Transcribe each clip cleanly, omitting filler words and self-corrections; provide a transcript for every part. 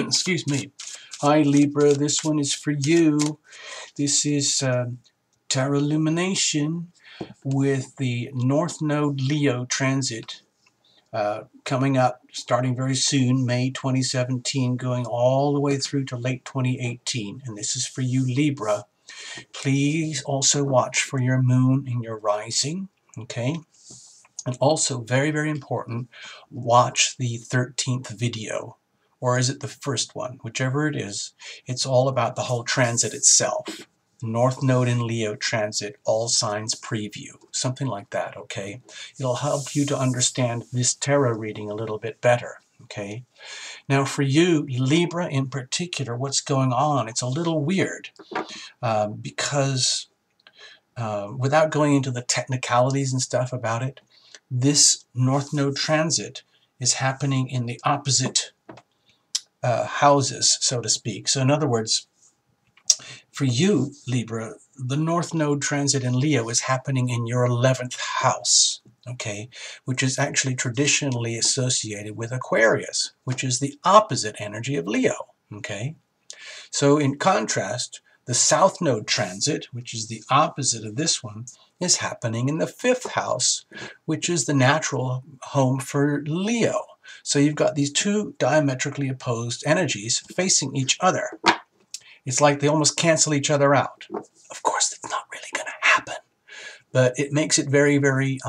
Excuse me. Hi Libra, this one is for you. This is Tarot Illumination with the North Node Leo transit coming up starting very soon, May 2017, going all the way through to late 2018. And this is for you Libra. Please also watch for your moon and your rising, okay? And also, very, very important, watch the 13th video. Or is it the first one? Whichever it is, it's all about the whole transit itself. North Node in Leo transit, all signs preview. Something like that, okay? It'll help you to understand this tarot reading a little bit better, okay? Now for you, Libra in particular, what's going on? It's a little weird because without going into the technicalities and stuff about it, this North Node transit is happening in the opposite houses, so to speak. So in other words, for you, Libra, the North Node transit in Leo is happening in your 11th house, okay, which is actually traditionally associated with Aquarius, which is the opposite energy of Leo, okay? So in contrast, the South Node transit, which is the opposite of this one, is happening in the 5th house, which is the natural home for Leo. So you've got these two diametrically opposed energies facing each other. It's like they almost cancel each other out. Of course, it's not really going to happen, but it makes it very, very,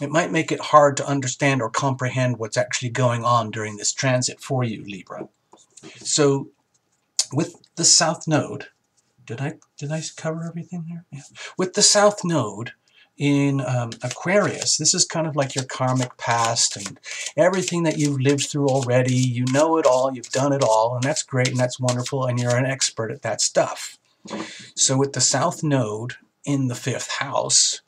it might make it hard to understand or comprehend what's actually going on during this transit for you, Libra. So with the South Node, did I cover everything there? Yeah. With the South Node in Aquarius, this is kind of like your karmic past and everything that you've lived through already. You know it all, you've done it all, and that's great and that's wonderful, and you're an expert at that stuff. So with the South Node in the 5th house,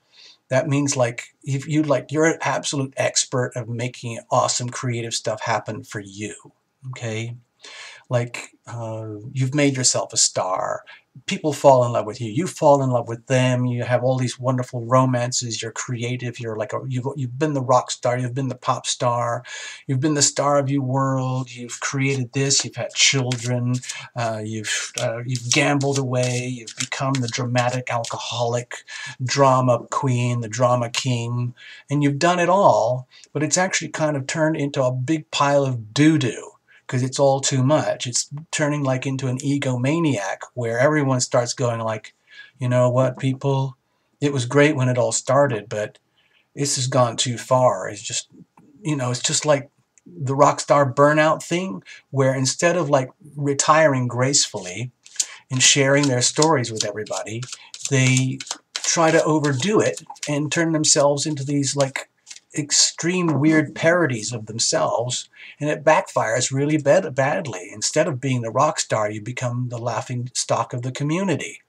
that means like you're an absolute expert of making awesome creative stuff happen for you. Okay? Like you've made yourself a star. People fall in love with you. You fall in love with them. You have all these wonderful romances. You're creative. You're like you've been the rock star. You've been the pop star. You've been the star of your world. You've created this. You've had children. You've gambled away. You've become the dramatic alcoholic, drama queen, the drama king, and you've done it all. But it's actually kind of turned into a big pile of doo-doo, because it's all too much. It's turning like into an egomaniac where everyone starts going like, you know what, people, it was great when it all started, but this has gone too far. It's just, you know, it's just like the rock star burnout thing, where instead of like retiring gracefully and sharing their stories with everybody, they try to overdo it and turn themselves into these like extreme weird parodies of themselves, and it backfires really badly. Instead of being the rock star, you become the laughing stock of the community,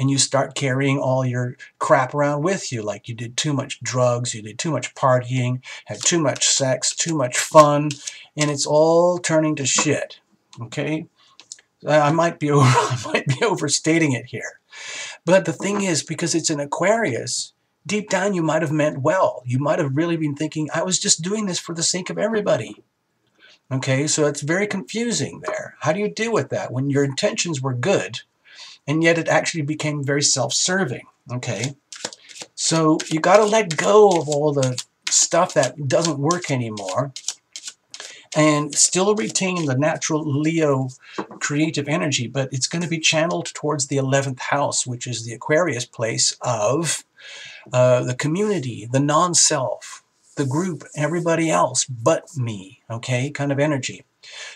and you start carrying all your crap around with you, like you did too much drugs, you did too much partying, had too much sex, too much fun, and it's all turning to shit. Okay, I might be overstating it here, but the thing is, because it's an Aquarius, deep down you might have meant well. You might have really been thinking, I was just doing this for the sake of everybody. Okay, so it's very confusing there. How do you deal with that when your intentions were good and yet it actually became very self-serving? Okay, so you got to let go of all the stuff that doesn't work anymore and still retain the natural Leo creative energy, but it's going to be channeled towards the 11th house, which is the Aquarius place of the community, the non-self, the group, everybody else but me, okay, kind of energy.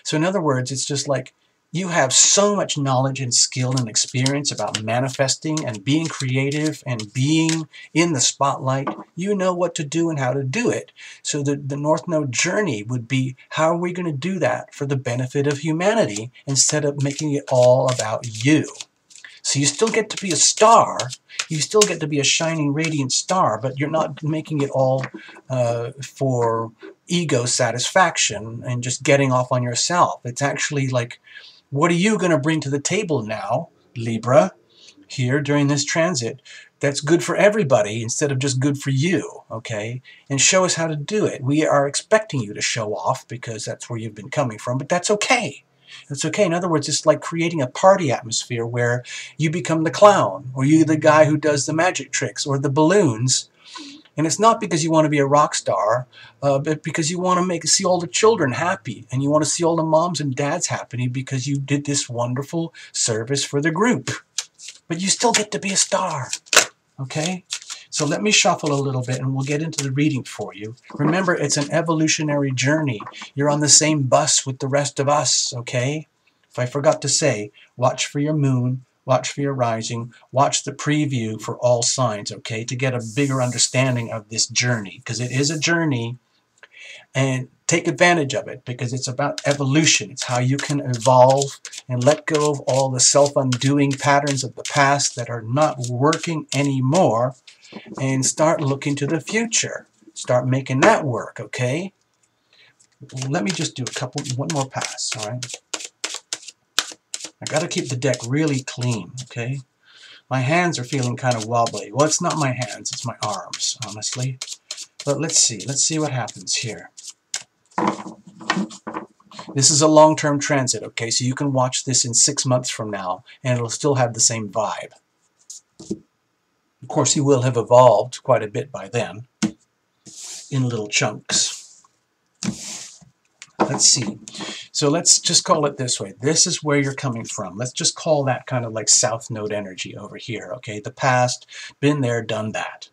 So in other words, it's just like you have so much knowledge and skill and experience about manifesting and being creative and being in the spotlight. You know what to do and how to do it. So the North Node journey would be, how are we going to do that for the benefit of humanity instead of making it all about you? So you still get to be a star, you still get to be a shining, radiant star, but you're not making it all for ego satisfaction and just getting off on yourself. It's actually like, what are you going to bring to the table now, Libra? here during this transit that's good for everybody instead of just good for you, okay? And show us how to do it. We are expecting you to show off because that's where you've been coming from, but that's okay. It's okay. In other words, it's like creating a party atmosphere where you become the clown, or you the guy who does the magic tricks or the balloons. And it's not because you want to be a rock star, but because you want to see all the children happy, and you want to see all the moms and dads happy because you did this wonderful service for the group. But you still get to be a star, okay? So let me shuffle a little bit and we'll get into the reading for you. Remember, it's an evolutionary journey. You're on the same bus with the rest of us, okay? If I forgot to say, watch for your moon, watch for your rising, watch the preview for all signs, okay, to get a bigger understanding of this journey, because it is a journey, and take advantage of it because it's about evolution. It's how you can evolve and let go of all the self-undoing patterns of the past that are not working anymore and start looking to the future. Start making that work, okay? Let me just do one more pass, all right? I got to keep the deck really clean, okay? My hands are feeling kind of wobbly. Well, it's not my hands, it's my arms, honestly. But let's see what happens here. This is a long-term transit, okay? So you can watch this in 6 months from now, and it'll still have the same vibe. Of course, you will have evolved quite a bit by then, in little chunks. Let's see. So let's just call it this way. This is where you're coming from. Let's just call that kind of like South Node energy over here, okay? The past, been there, done that.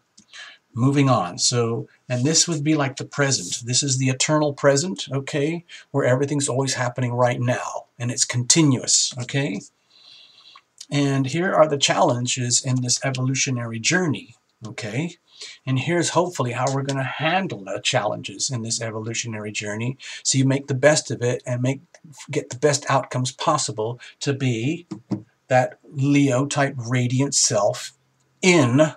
Moving on. So, and this would be like the present. This is the eternal present, okay? Where everything's always happening right now, and it's continuous, okay? And here are the challenges in this evolutionary journey, okay? And here's hopefully how we're going to handle the challenges in this evolutionary journey, so you make the best of it and get the best outcomes possible to be that Leo-type radiant self in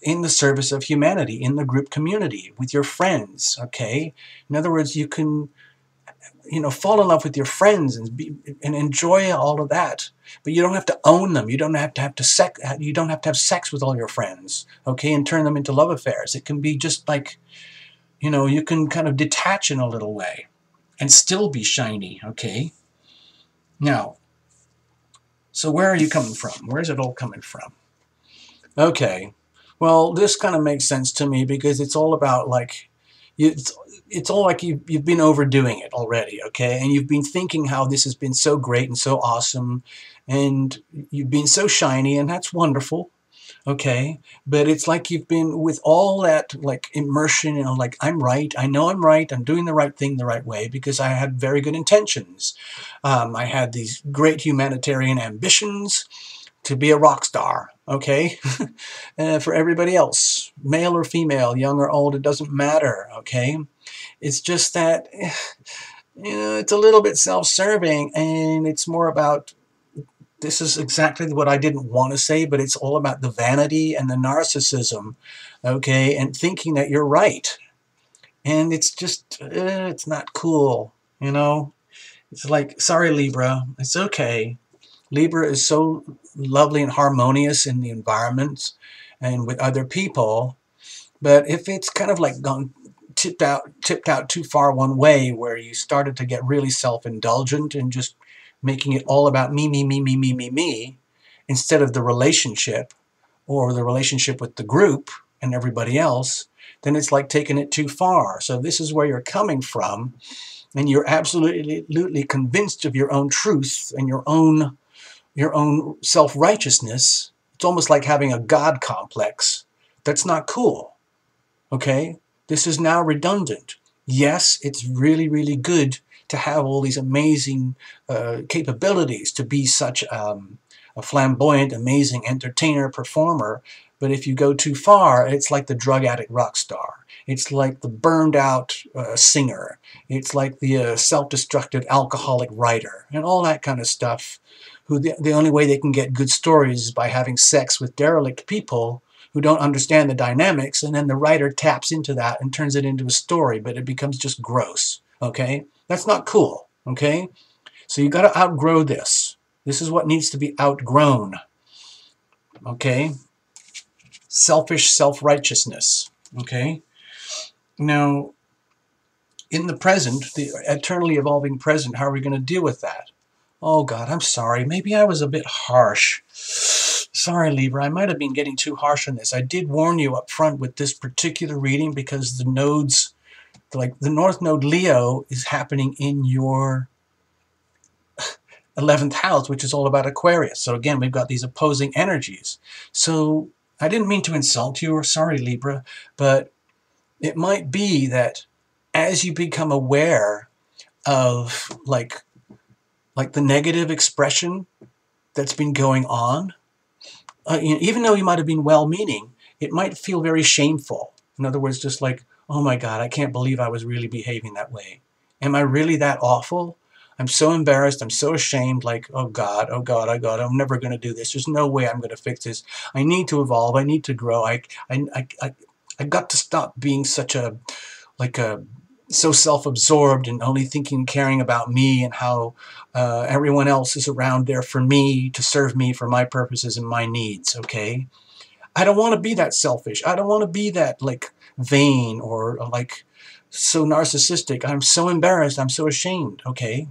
the service of humanity, in the group community, with your friends, okay? In other words, you can, fall in love with your friends and enjoy all of that, but you don't have to own them. You don't have to have sex with all your friends, okay, and turn them into love affairs. It can be just like, you can kind of detach in a little way and still be shiny, okay? Now, so where are you coming from? Where's it all coming from? Okay. Well, this kind of makes sense to me because it's all about like, it's all like you've been overdoing it already, okay? And you've been thinking how this has been so great and so awesome, and you've been so shiny, and that's wonderful, okay? But it's like you've been with all that like immersion, like I'm right, I know I'm right, I'm doing the right thing the right way because I had very good intentions. I had these great humanitarian ambitions to be a rock star, okay? For everybody else, male or female, young or old, it doesn't matter, okay? It's just that, it's a little bit self-serving, and it's more about, this is exactly what I didn't want to say, but it's all about the vanity and the narcissism, okay? And thinking that you're right. And it's just, it's not cool, It's like, sorry, Libra, it's okay. Libra is so lovely and harmonious in the environment and with other people, but if it's kind of like gone tipped out too far one way, where you started to get really self-indulgent and just making it all about me, instead of the relationship or the relationship with the group and everybody else, then it's like taking it too far. So this is where you're coming from, and you're absolutely convinced of your own truth and your own self-righteousness. It's almost like having a God complex. That's not cool, okay? This is now redundant. Yes, it's really, really good to have all these amazing capabilities, to be such a flamboyant, amazing entertainer, performer, but if you go too far, it's like the drug addict rock star. It's like the burned out singer. It's like the self-destructive alcoholic writer and all that kind of stuff, who the only way they can get good stories is by having sex with derelict people who don't understand the dynamics, and then the writer taps into that and turns it into a story, but it becomes just gross, okay? That's not cool, okay? So you got to outgrow this. This is what needs to be outgrown. okay? Selfish self-righteousness, okay? Now, in the present, the eternally evolving present, how are we going to deal with that? Oh God, I'm sorry. Maybe I was a bit harsh. Sorry, Libra, I might have been getting too harsh on this. I did warn you up front with this particular reading because the nodes, like the North Node Leo, is happening in your 11th house, which is all about Aquarius. So again, we've got these opposing energies. So I didn't mean to insult you, or sorry, Libra, but it might be that as you become aware of like the negative expression that's been going on, even though you might have been well-meaning, it might feel very shameful. In other words, just like, oh my God, I can't believe I was really behaving that way. Am I really that awful? I'm so embarrassed. I'm so ashamed. Like, oh God, oh God, oh God, I'm never going to do this. There's no way I'm going to fix this. I need to evolve. I need to grow. I got to stop being such a, so self-absorbed and only thinking and caring about me and how everyone else is around there for me, to serve me for my purposes and my needs, okay? I don't want to be that selfish. I don't want to be that, like, vain or, like, so narcissistic. I'm so embarrassed. I'm so ashamed, okay?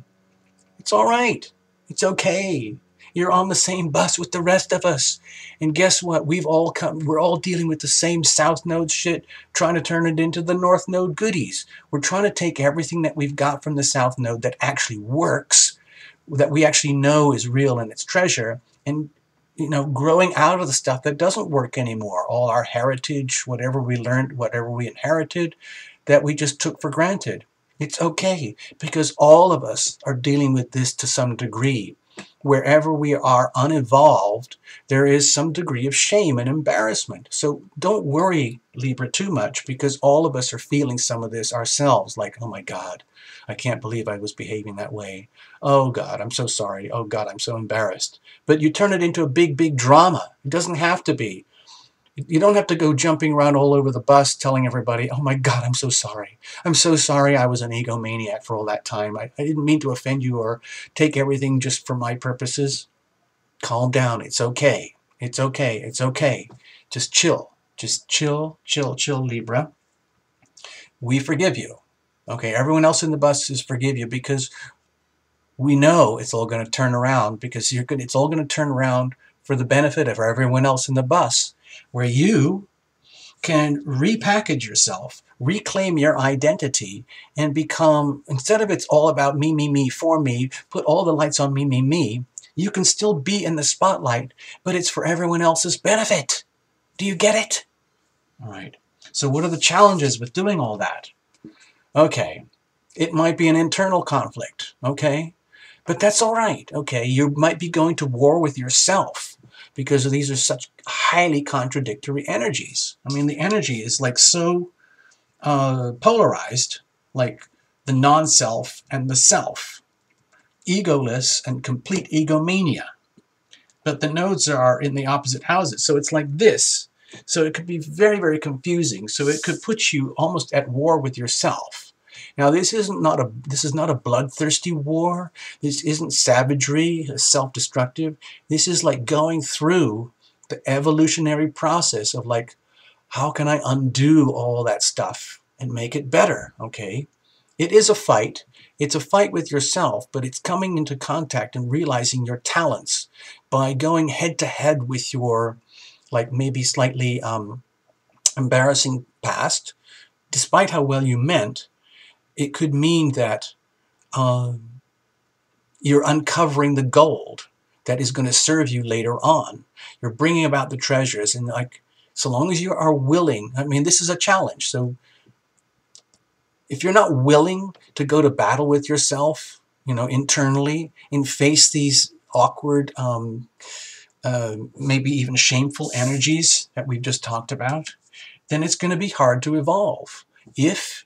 It's all right. It's okay. You're on the same bus with the rest of us. And guess what? We're all dealing with the same South Node shit, trying to turn it into the North Node goodies. We're trying to take everything that we've got from the South Node that actually works, that we actually know is real and it's treasure, and growing out of the stuff that doesn't work anymore. All our heritage, whatever we learned, whatever we inherited, that we just took for granted. It's okay, because all of us are dealing with this to some degree. Wherever we are unevolved, there is some degree of shame and embarrassment. So don't worry, Libra, too much, because all of us are feeling some of this ourselves. Like, oh my God, I can't believe I was behaving that way. Oh God, I'm so sorry. Oh God, I'm so embarrassed. But you turn it into a big, big drama. It doesn't have to be. You don't have to go jumping around all over the bus telling everybody, oh my God, I'm so sorry. I'm so sorry I was an egomaniac for all that time. I didn't mean to offend you or take everything just for my purposes. Calm down. It's okay. It's okay. It's okay. Just chill. Just chill, chill, chill, Libra. We forgive you. Okay, everyone else in the bus is forgive you because we know it's all going to turn around, because it's all going to turn around for the benefit of everyone else in the bus, where you can repackage yourself, reclaim your identity, and become, instead of it's all about me, me, me, for me, put all the lights on me, me, me, you can still be in the spotlight, but it's for everyone else's benefit. Do you get it? All right. So what are the challenges with doing all that? Okay. It might be an internal conflict, okay? But that's all right, okay? You might be going to war with yourself, because these are such highly contradictory energies. I mean, the energy is like so polarized, like the non-self and the self, egoless and complete egomania. But the nodes are in the opposite houses, so it's like this. So it could be very, very confusing. So it could put you almost at war with yourself. Now, this is not a bloodthirsty war. This isn't savagery, self-destructive. This is like going through the evolutionary process of, like, how can I undo all that stuff and make it better, okay? It is a fight. It's a fight with yourself, but it's coming into contact and realizing your talents by going head to head with your, like, maybe slightly embarrassing past. Despite how well you meant, it could mean that you're uncovering the gold that is going to serve you later on. You're bringing about the treasures, and, like, so long as you are willing, I mean, this is a challenge. So if you're not willing to go to battle with yourself, internally, and face these awkward, maybe even shameful energies that we've just talked about, then it's going to be hard to evolve. If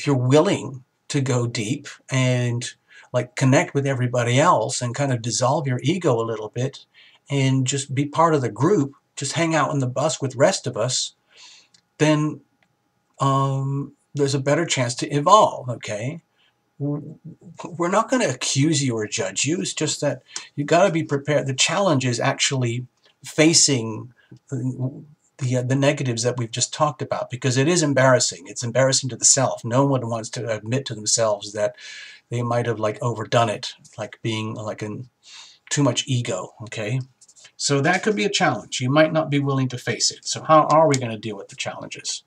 you're willing to go deep and, like, connect with everybody else and kind of dissolve your ego a little bit and just be part of the group, just hang out on the bus with the rest of us, then there's a better chance to evolve, okay? We're not going to accuse you or judge you. It's just that you got to be prepared. The challenge is actually facing the negatives that we've just talked about, because it is embarrassing. It's embarrassing to the self. No one wants to admit to themselves that they might have like overdone it, like being like in too much ego, okay? So that could be a challenge. You might not be willing to face it. So how are we going to deal with the challenges?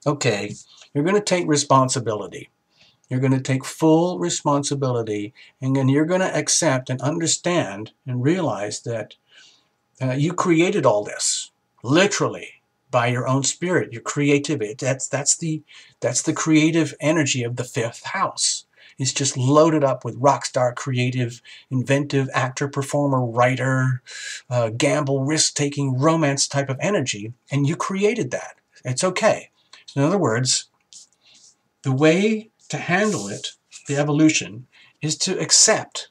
Okay, you're going to take responsibility. You're going to take full responsibility, and then you're going to accept and understand and realize that you created all this, literally, by your own spirit, your creativity. That's the creative energy of the fifth house. It's just loaded up with rock star, creative, inventive, actor, performer, writer, gamble, risk-taking, romance type of energy, and you created that. It's okay. In other words, the way to handle it, the evolution, is to accept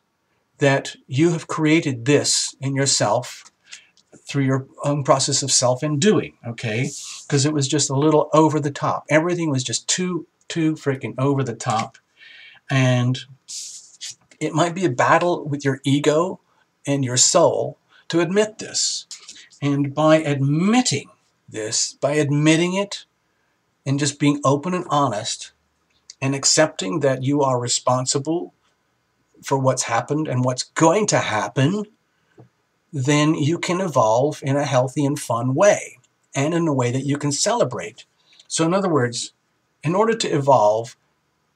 that you have created this in yourself through your own process of self-undoing, okay? Because it was just a little over the top. Everything was just too freaking over the top. And it might be a battle with your ego and your soul to admit this. And by admitting this, by admitting it and just being open and honest and accepting that you are responsible for what's happened and what's going to happen, then you can evolve in a healthy and fun way, and in a way that you can celebrate. So in other words, in order to evolve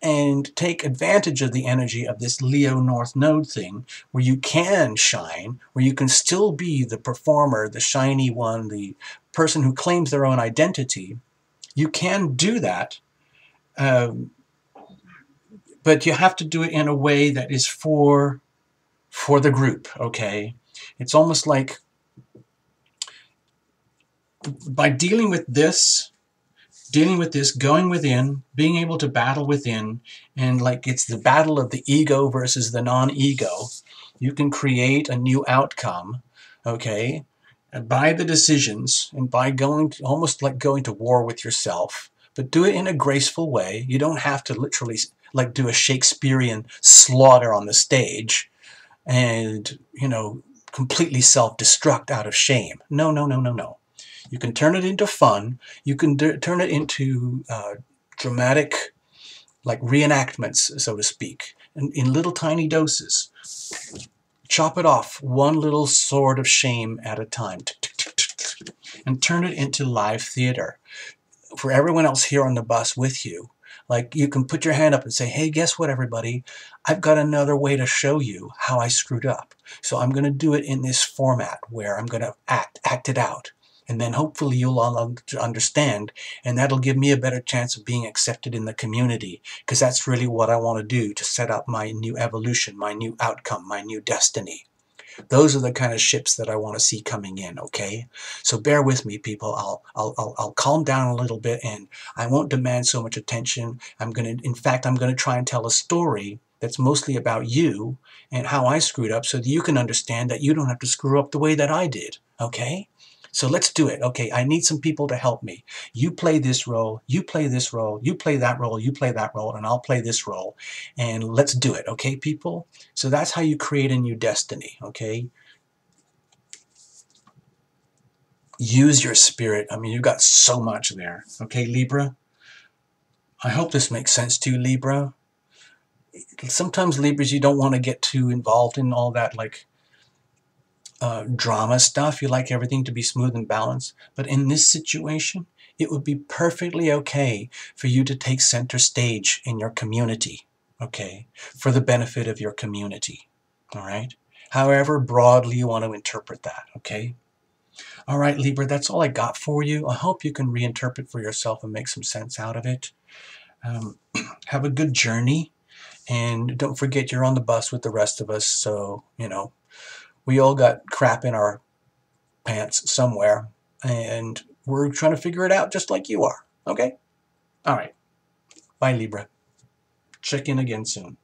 and take advantage of the energy of this Leo North Node thing, where you can shine, where you can still be the performer, the shiny one, the person who claims their own identity, you can do that, but you have to do it in a way that is for the group, okay? It's almost like by dealing with this, going within, being able to battle within, and like it's the battle of the ego versus the non-ego, you can create a new outcome, okay? And by the decisions and by going to, almost like going to war with yourself, but do it in a graceful way. You don't have to literally like do a Shakespearean slaughter on the stage and, you know, completely self-destruct out of shame. No, no, no, no, no. You can turn it into fun. You can turn it into dramatic, like reenactments, so to speak, in little tiny doses. Chop it off one little sword of shame at a time, and turn it into live theater. For everyone else here on the bus with you, like you can put your hand up and say, hey, guess what, everybody? I've got another way to show you how I screwed up. So I'm going to do it in this format where I'm going to act it out. And then hopefully you'll all understand, and that'll give me a better chance of being accepted in the community, because that's really what I want to do to set up my new evolution, my new outcome, my new destiny. Those are the kind of ships that I want to see coming in, okay? So bear with me, people. I'll calm down a little bit, and I won't demand so much attention. In fact, I'm going to try and tell a story that's mostly about you and how I screwed up so that you can understand that you don't have to screw up the way that I did, okay? So let's do it. Okay, I need some people to help me. You play this role, you play this role, you play that role, you play that role, and I'll play this role. And let's do it, okay, people? So that's how you create a new destiny, okay? Use your spirit. I mean, you've got so much there, okay, Libra? I hope this makes sense to you, Libra. Sometimes, Libras, you don't want to get too involved in all that, like, drama stuff. You like everything to be smooth and balanced. But in this situation, it would be perfectly okay for you to take center stage in your community, okay, for the benefit of your community, all right? However broadly you want to interpret that, okay? All right, Libra, that's all I got for you. I hope you can reinterpret for yourself and make some sense out of it. Have a good journey, and don't forget you're on the bus with the rest of us, so, you know, we all got crap in our pants somewhere, and we're trying to figure it out just like you are, okay? All right. Bye, Libra. Check in again soon.